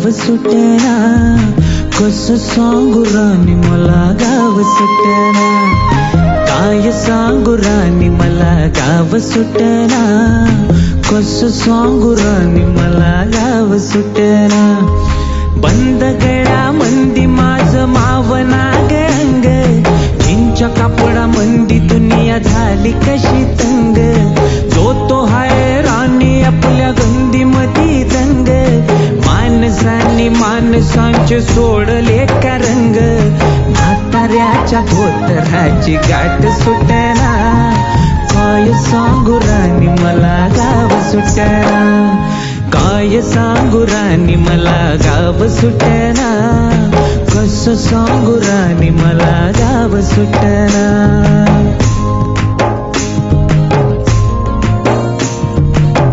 गाव सुटना, कसं सांगू राणी मला गाव सुटना, काय सांगू राणी मला गाव सुटना, कसं सांगू राणी मला गाव सुटना. बंद गळा मंदी माझं मावना अंग, जिंच्या कापडा मंदी दुनिया झाली कशी तंग, जो तो हाय राणी आपल्या गंदी मधी दंग, माणसांनी माणसांचे सोडले का रंग, म्हाताऱ्याच्या धोतराची गाठ सुटना, काय सांगू राणी मला गाव सुटना, काय सांगू राणी मला गाव सुटना, कसं सांगू राणी मला गाव सुटना.